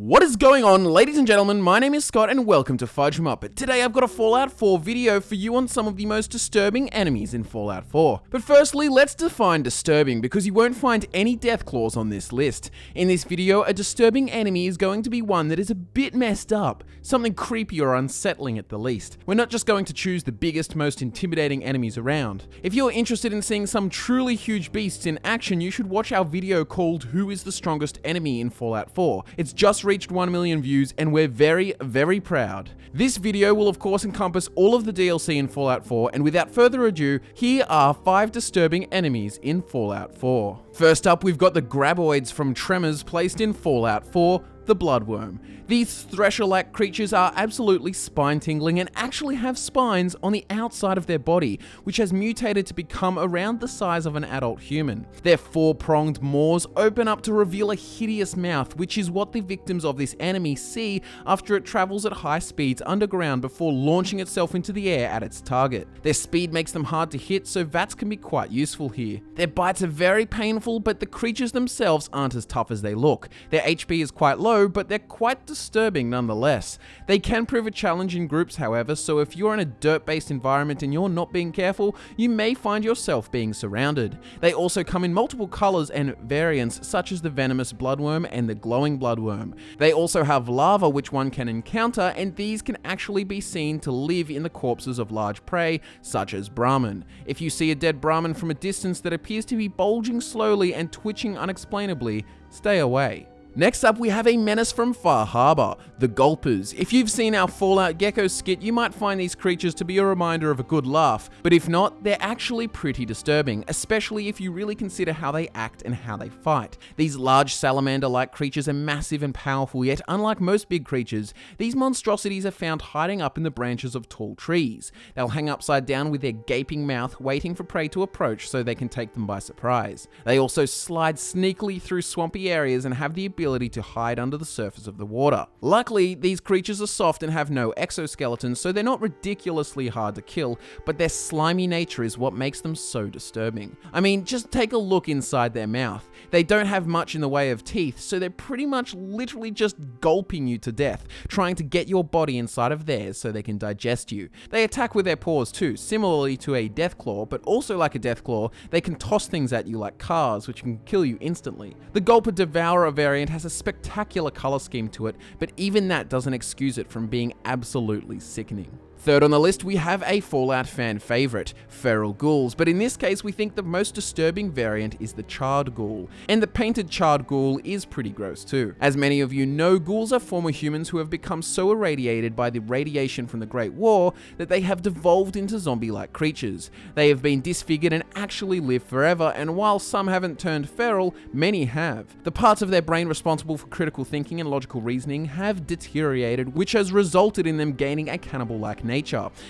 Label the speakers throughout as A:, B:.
A: What is going on, ladies and gentlemen? My name is Scott and welcome to FudgeMuppet. Today I've got a Fallout 4 video for you on some of the most disturbing enemies in Fallout 4. But firstly, let's define disturbing because you won't find any death claws on this list. In this video, a disturbing enemy is going to be one that is a bit messed up, something creepy or unsettling at the least. We're not just going to choose the biggest, most intimidating enemies around. If you're interested in seeing some truly huge beasts in action, you should watch our video called Who is the Strongest Enemy in Fallout 4. It's just reached 1 million views and we're very proud. This video will of course encompass all of the DLC in Fallout 4, and without further ado, here are 5 disturbing enemies in Fallout 4. First up, we've got the graboids from Tremors placed in Fallout 4, the Bloodworm. These thresher-like creatures are absolutely spine-tingling and actually have spines on the outside of their body, which has mutated to become around the size of an adult human. Their 4-pronged maws open up to reveal a hideous mouth, which is what the victims of this enemy see after it travels at high speeds underground before launching itself into the air at its target. Their speed makes them hard to hit, so VATS can be quite useful here. Their bites are very painful, but the creatures themselves aren't as tough as they look. Their HP is quite low, but they're quite disturbing nonetheless. They can prove a challenge in groups, however, so if you're in a dirt-based environment and you're not being careful, you may find yourself being surrounded. They also come in multiple colors and variants, such as the venomous bloodworm and the glowing bloodworm. They also have larvae which one can encounter, and these can actually be seen to live in the corpses of large prey, such as Brahmin. If you see a dead Brahmin from a distance that appears to be bulging slowly and twitching unexplainably, stay away. Next up, we have a menace from Far Harbor, the Gulpers. If you've seen our Fallout Gecko skit, you might find these creatures to be a reminder of a good laugh, but if not, they're actually pretty disturbing, especially if you really consider how they act and how they fight. These large salamander-like creatures are massive and powerful, yet unlike most big creatures, these monstrosities are found hiding up in the branches of tall trees. They'll hang upside down with their gaping mouth, waiting for prey to approach so they can take them by surprise. They also slide sneakily through swampy areas and have the ability to hide under the surface of the water. Luckily, these creatures are soft and have no exoskeletons, so they're not ridiculously hard to kill, but their slimy nature is what makes them so disturbing. I mean, just take a look inside their mouth. They don't have much in the way of teeth, so they're pretty much literally just gulping you to death, trying to get your body inside of theirs so they can digest you. They attack with their paws too, similarly to a deathclaw, but also like a deathclaw, they can toss things at you like cars, which can kill you instantly. The Gulper Devourer variant has a spectacular color scheme to it, but even that doesn't excuse it from being absolutely sickening. Third on the list, we have a Fallout fan favorite, feral ghouls, but in this case we think the most disturbing variant is the charred ghoul, and the painted charred ghoul is pretty gross too. As many of you know, ghouls are former humans who have become so irradiated by the radiation from the Great War that they have devolved into zombie-like creatures. They have been disfigured and actually live forever, and while some haven't turned feral, many have. The parts of their brain responsible for critical thinking and logical reasoning have deteriorated, which has resulted in them gaining a cannibal-like nature.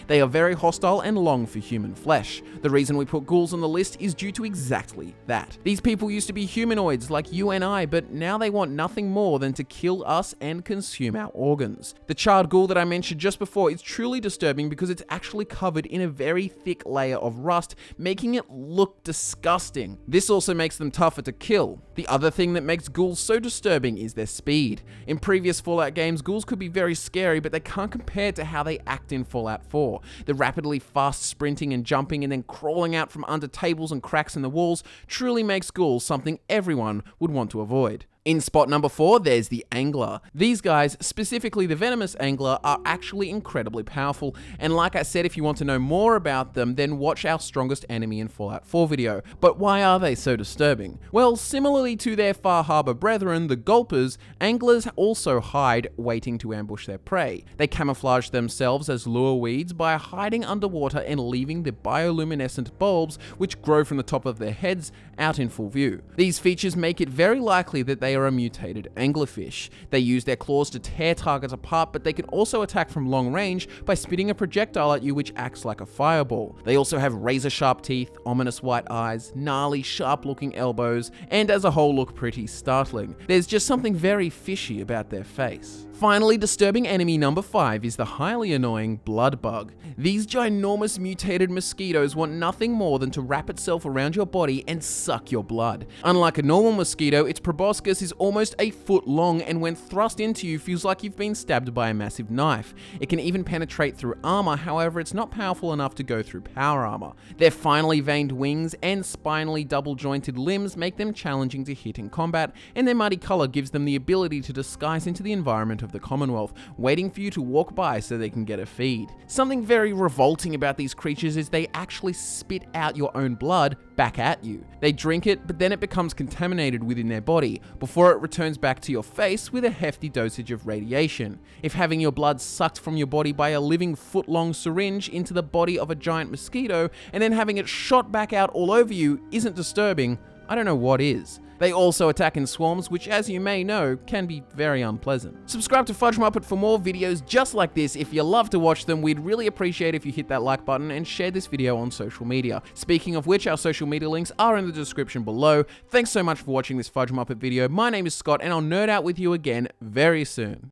A: They are very hostile and long for human flesh. The reason we put ghouls on the list is due to exactly that. These people used to be humanoids like you and I, but now they want nothing more than to kill us and consume our organs. The charred ghoul that I mentioned just before is truly disturbing because it's actually covered in a very thick layer of rust, making it look disgusting. This also makes them tougher to kill. The other thing that makes ghouls so disturbing is their speed. In previous Fallout games, ghouls could be very scary, but they can't compare to how they act in Fallout 4. The rapidly fast sprinting and jumping and then crawling out from under tables and cracks in the walls truly makes ghouls something everyone would want to avoid. In spot number 4, there's the Angler. These guys, specifically the venomous Angler, are actually incredibly powerful, and like I said, if you want to know more about them, then watch our strongest enemy in Fallout 4 video. But why are they so disturbing? Well, similarly to their Far Harbor brethren, the Gulpers, Anglers also hide, waiting to ambush their prey. They camouflage themselves as lure weeds by hiding underwater and leaving the bioluminescent bulbs, which grow from the top of their heads, out in full view. These features make it very likely that they are a mutated anglerfish. They use their claws to tear targets apart, but they can also attack from long range by spitting a projectile at you which acts like a fireball. They also have razor-sharp teeth, ominous white eyes, gnarly, sharp-looking elbows, and as a whole look pretty startling. There's just something very fishy about their face. Finally, disturbing enemy number 5 is the highly annoying Bloodbug. These ginormous mutated mosquitoes want nothing more than to wrap itself around your body and suck your blood. Unlike a normal mosquito, its proboscis is almost a foot long and when thrust into you feels like you've been stabbed by a massive knife. It can even penetrate through armor, however it's not powerful enough to go through power armor. Their finely veined wings and spinally double-jointed limbs make them challenging to hit in combat, and their muddy color gives them the ability to disguise into the environment of the Commonwealth, waiting for you to walk by so they can get a feed. Something very revolting about these creatures is they actually spit out your own blood back at you. They drink it, but then it becomes contaminated within their body, before it returns back to your face with a hefty dosage of radiation. If having your blood sucked from your body by a living foot-long syringe into the body of a giant mosquito, and then having it shot back out all over you isn't disturbing, I don't know what is. They also attack in swarms, which as you may know, can be very unpleasant. Subscribe to FudgeMuppet for more videos just like this. If you love to watch them, we'd really appreciate if you hit that like button and share this video on social media. Speaking of which, our social media links are in the description below. Thanks so much for watching this FudgeMuppet video. My name is Scott, and I'll nerd out with you again very soon.